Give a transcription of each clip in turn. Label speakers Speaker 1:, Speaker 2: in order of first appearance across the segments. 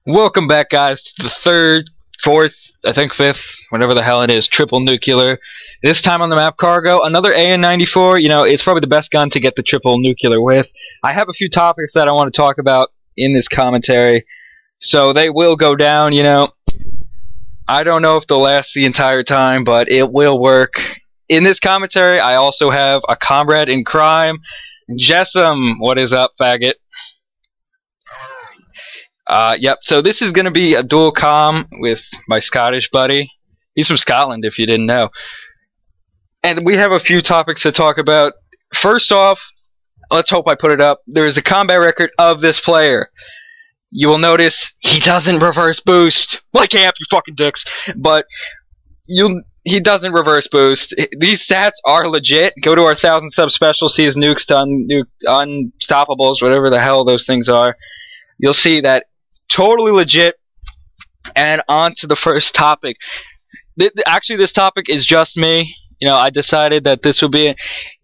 Speaker 1: Welcome back, guys, to the third, fourth, I think fifth, whatever the hell it is, triple nuclear. This time on the map Cargo, another AN94. You know, it's probably the best gun to get the triple nuclear with. I have a few topics that I want to talk about in this commentary, so they will go down, you know. I don't know if they'll last the entire time, but it will work. In this commentary, I also have a comrade in crime, Jessam. What is up, faggot? Yep, so this is going to be a dual comm with my Scottish buddy. He's from Scotland, if you didn't know. And we have a few topics to talk about. First off, let's hope I put it up. There is a combat record of this player. You will notice he doesn't reverse boost. Like amp, you fucking dicks. But he doesn't reverse boost. These stats are legit. Go to our 1,000 sub special, see his nukes to unstoppables, whatever the hell those things are. You'll see that totally legit. And on to the first topic. Actually, this topic is just me. You know, I decided that this would be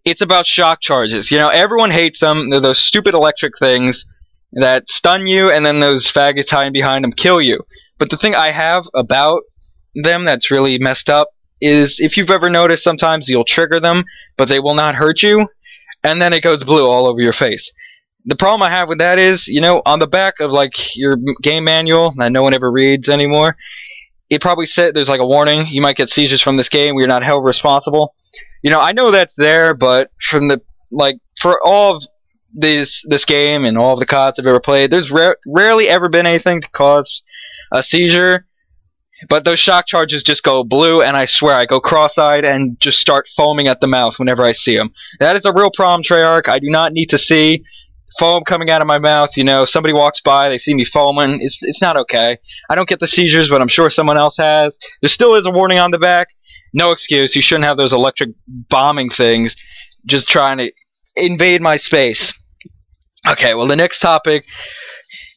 Speaker 1: it's about shock charges. You know, everyone hates them. They're those stupid electric things that stun you, and then those faggots hiding behind them kill you. But the thing I have about them that's really messed up is, if you've ever noticed, sometimes you'll trigger them, but they will not hurt you, and then it goes blue all over your face. The problem I have with that is, you know, on the back of, like, your game manual that no one ever reads anymore, it probably said there's, like, a warning. You might get seizures from this game. We are not held responsible. You know, I know that's there, but from the, like, for all of this game and all of the CODs I've ever played, there's rarely ever been anything to cause a seizure. But those shock charges just go blue, and I swear I go cross-eyed and just start foaming at the mouth whenever I see them. That is a real problem, Treyarch. I do not need to see foam coming out of my mouth. You know, somebody walks by, they see me foaming. It's not okay. I don't get the seizures, but I'm sure someone else has. There still is a warning on the back. No excuse. You shouldn't have those electric bombing things just trying to invade my space. Okay, well, the next topic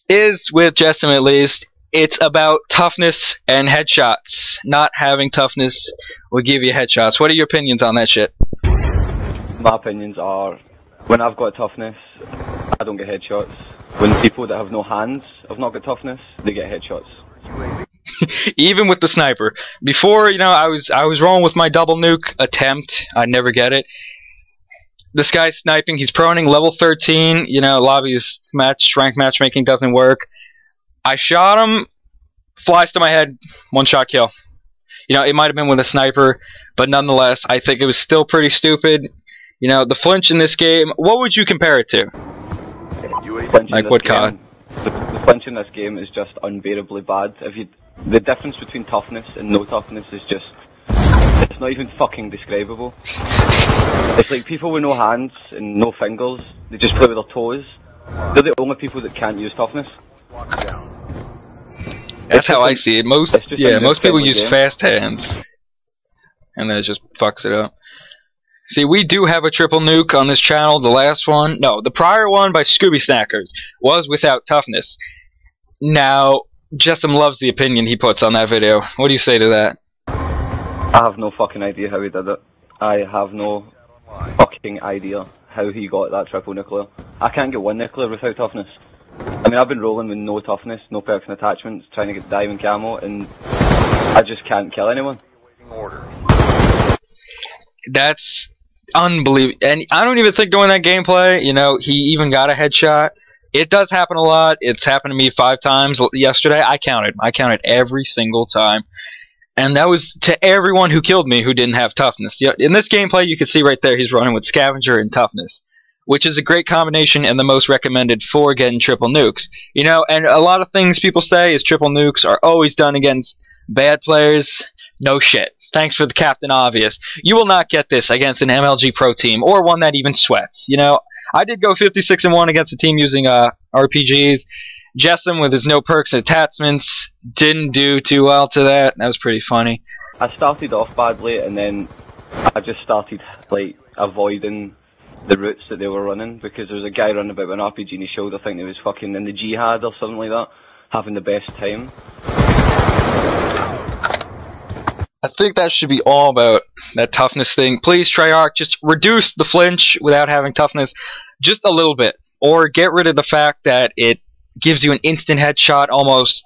Speaker 1: is, with Jessam at least, it's about toughness and headshots. Not having toughness will give you headshots. What are your opinions on that shit?
Speaker 2: My opinions are, when I've got toughness, I don't get headshots. When people that have no hands have not got toughness, they get headshots.
Speaker 1: Even with the sniper. Before, you know, I was rolling with my double nuke attempt. I'd never get it. This guy's sniping, he's proning, level 13, you know, lobby's rank matchmaking doesn't work. I shot him, flies to my head, one shot kill. You know, it might have been with a sniper, but nonetheless, I think it was still pretty stupid. You know, the flinch in this game, what would you compare it to? Like what COD?
Speaker 2: The flinch in this game is just unbearably bad. The difference between toughness and no toughness is just, it's not even fucking describable. It's like people with no hands and no fingers, they just play with their toes. They're the only people that can't use toughness.
Speaker 1: That's how I see it. Most people use fast hands, and then it just fucks it up. See, we do have a triple nuke on this channel. The last one, no, the prior one by Scooby Snackers was without toughness. Now, Jessam loves the opinion he puts on that video. What do you say to that?
Speaker 2: I have no fucking idea how he did it. I have no fucking idea how he got that triple nuclear. I can't get one nuclear without toughness. I mean, I've been rolling with no toughness, no perks and attachments, trying to get diamond camo, and I just can't kill anyone.
Speaker 1: That's unbelievable. And I don't even think doing that gameplay, you know, he even got a headshot. It does happen a lot. It's happened to me 5 times yesterday. I counted every single time. And that was to everyone who killed me who didn't have toughness. In this gameplay, you can see right there, he's running with Scavenger and toughness, which is a great combination and the most recommended for getting triple nukes. You know, and a lot of things people say is triple nukes are always done against bad players. No shit. Thanks for the Captain Obvious. You will not get this against an MLG Pro team, or one that even sweats. You know, I did go 56-1 against a team using RPGs. Jessam, with his no perks and attachments, didn't do too well to that. That was pretty funny.
Speaker 2: I started off badly, and then I just started, like, avoiding the routes that they were running, because there was a guy running about with an RPG and he showed, I think he was fucking in the jihad or something like that, having the best time.
Speaker 1: I think that should be all about that toughness thing. Please, Treyarch, just reduce the flinch without having toughness just a little bit. Or get rid of the fact that it gives you an instant headshot almost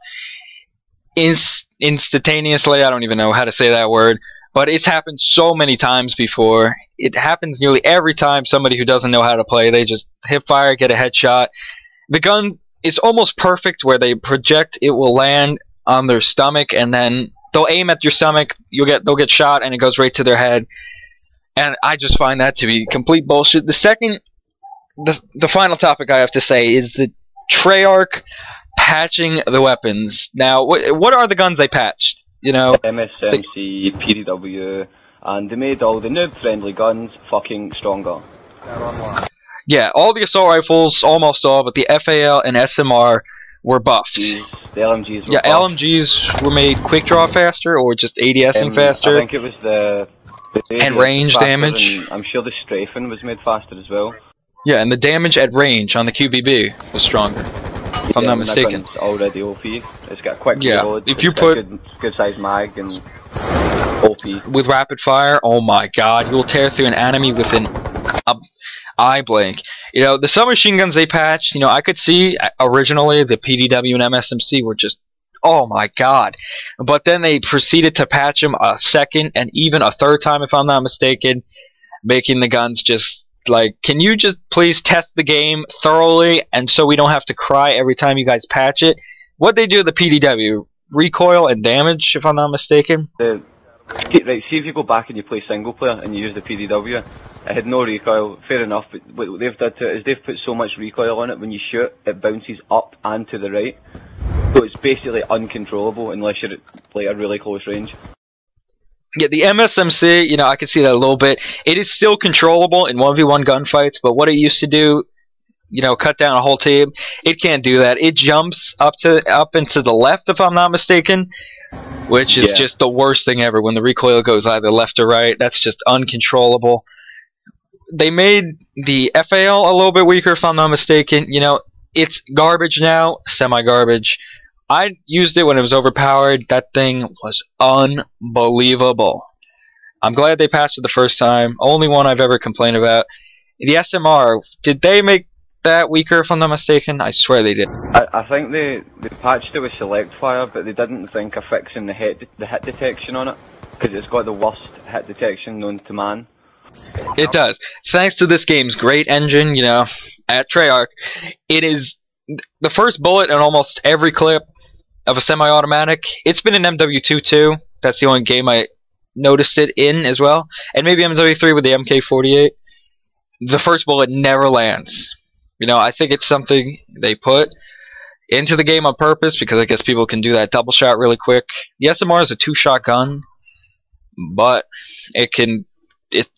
Speaker 1: instantaneously. I don't even know how to say that word, but it's happened so many times before. It happens nearly every time somebody who doesn't know how to play, they just hip fire, get a headshot. The gun is almost perfect where they project, it will land on their stomach, and then they'll aim at your stomach, they'll get shot, and it goes right to their head. And I just find that to be complete bullshit. The final topic I have to say is the Treyarch patching the weapons. Now, what are the guns they patched? You know,
Speaker 2: MSMC, PDW, and they made all the noob-friendly guns fucking stronger.
Speaker 1: Yeah, all the assault rifles, almost all, but the FAL and SMR were buffed.
Speaker 2: The LMGs were
Speaker 1: yeah,
Speaker 2: buffed.
Speaker 1: LMGs were made quick draw faster, or just ADSing faster.
Speaker 2: I think it was the
Speaker 1: and range damage.
Speaker 2: I'm sure the strafing was made faster as well.
Speaker 1: Yeah, and the damage at range on the QBB was stronger, if I'm not mistaken.
Speaker 2: It's already OP. It's got quick reload.
Speaker 1: If you put
Speaker 2: good size mag and OP
Speaker 1: with rapid fire, oh my god, you'll tear through an enemy within eye blink. You know, the submachine guns they patched, you know, I could see originally the PDW and MSMC were just, oh my god. But then they proceeded to patch them a second and even a third time, if I'm not mistaken, making the guns just like, can you just please test the game thoroughly and so we don't have to cry every time you guys patch it? What they do with the PDW, recoil and damage, if I'm not mistaken.
Speaker 2: Right, see if you go back and you play single player and you use the PDW, it had no recoil, fair enough, but what they've done to it is they've put so much recoil on it, when you shoot, it bounces up and to the right. So it's basically uncontrollable unless you're at like a really close range.
Speaker 1: Yeah, the MSMC, you know, I can see that a little bit. It is still controllable in 1v1 gunfights, but what it used to do, you know, cut down a whole team, it can't do that. It jumps up into the left, if I'm not mistaken, which is just the worst thing ever when the recoil goes either left or right. That's just uncontrollable. They made the FAL a little bit weaker, if I'm not mistaken. You know, it's garbage now, semi-garbage. I used it when it was overpowered. That thing was unbelievable. I'm glad they patched it the first time. Only one I've ever complained about. The SMR, did they make that weaker, if I'm not mistaken? I swear they did.
Speaker 2: I think they patched it with select fire, but they didn't think of fixing the hit detection on it, because it's got the worst hit detection known to man.
Speaker 1: It does. Thanks to this game's great engine, you know, at Treyarch, it is the first bullet in almost every clip of a semi-automatic. It's been in MW2 too. That's the only game I noticed it in as well. And maybe MW3 with the MK48. The first bullet never lands. You know, I think it's something they put into the game on purpose because I guess people can do that double shot really quick. The SMR is a 2-shot gun, but it's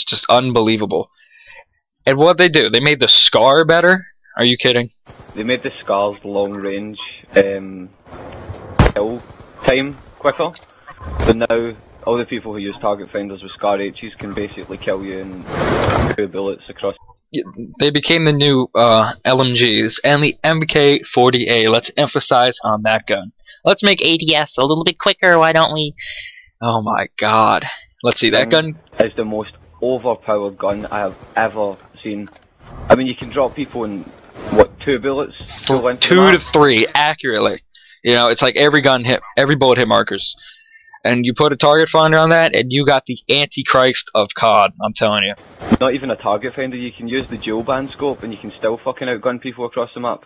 Speaker 1: just unbelievable. And what they do, they made the SCAR better? Are you kidding?
Speaker 2: They made the SCAR's long range kill time quicker. So now all the people who use target finders with SCAR H's can basically kill you in 2 bullets across.
Speaker 1: They became the new LMGs and the MK40A. Let's emphasize on that gun. Let's make ADS a little bit quicker, why don't we? Oh my god. Let's see, that gun
Speaker 2: is the most overpowered gun I have ever seen. I mean, you can drop people in, what, 2 bullets?
Speaker 1: 2 to 3, accurately. You know, it's like every bullet hit markers. And you put a target finder on that, and you got the Antichrist of COD, I'm telling you.
Speaker 2: Not even a target finder, you can use the dual band scope, and you can still fucking outgun people across the map.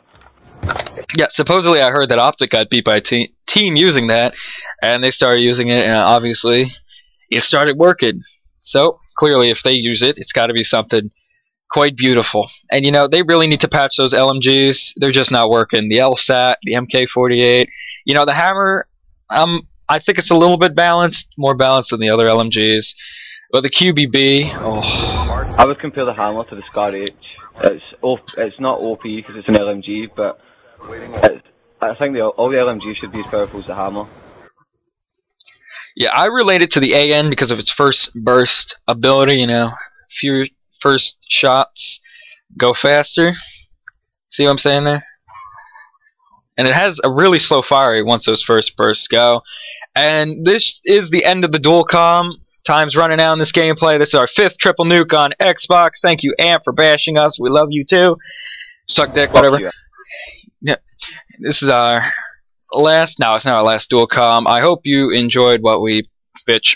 Speaker 1: Yeah, supposedly I heard that Optic got beat by a team using that, and they started using it, and obviously it started working. So, clearly, if they use it, it's got to be something quite beautiful. And, you know, they really need to patch those LMGs. They're just not working. The LSAT, the MK48. You know, the Hammer, I think it's a little bit balanced, more balanced than the other LMGs. But the QBB, oh.
Speaker 2: I would compare the Hammer to the SCAR H. It's not OP because it's an LMG, but I think all the LMGs should be as powerful as the Hammer.
Speaker 1: Yeah, I relate it to the AN because of its first burst ability, you know. Few first shots go faster. See what I'm saying there? And it has a really slow fire rate once those first bursts go. And this is the end of the dual comm. Time's running out in this gameplay. This is our 5th triple nuke on Xbox. Thank you, Amp, for bashing us. We love you too. Suck dick, whatever. Yeah, this is our last. No, it's not our last dual com. I hope you enjoyed what we bitch